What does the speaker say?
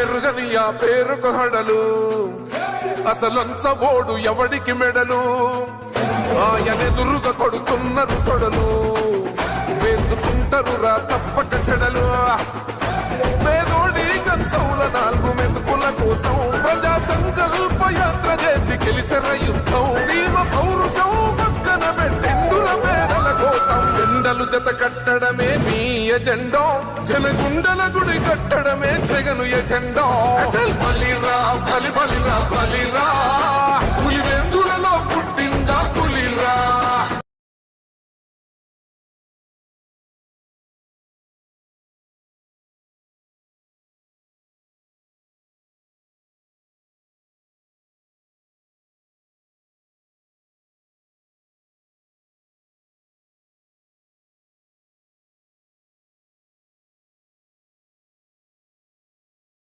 పెరుగని ఆ పేరుకు హడలు అసలంచబోడు ఎవడికి మెడలు ఆయనెదురుగా కొడుతున్నారు తొడలు వేసుకుంటారు రా తప్పక చెడలు పేదోడి కంచౌల 4 మెతుకుల కోసం ప్రజా సంకల్ప యాత్ర చేసి గెలిసిన యుద్ధం సీమ పౌరుషం పక్కన పెట్టెండుల పేదల కోసం జెండలు జత కట్టడమే మీ ఎజెండో జనగుండల గుడి కట్టడమే జగను ఎజెండో బలిరా బలిరా బలిరా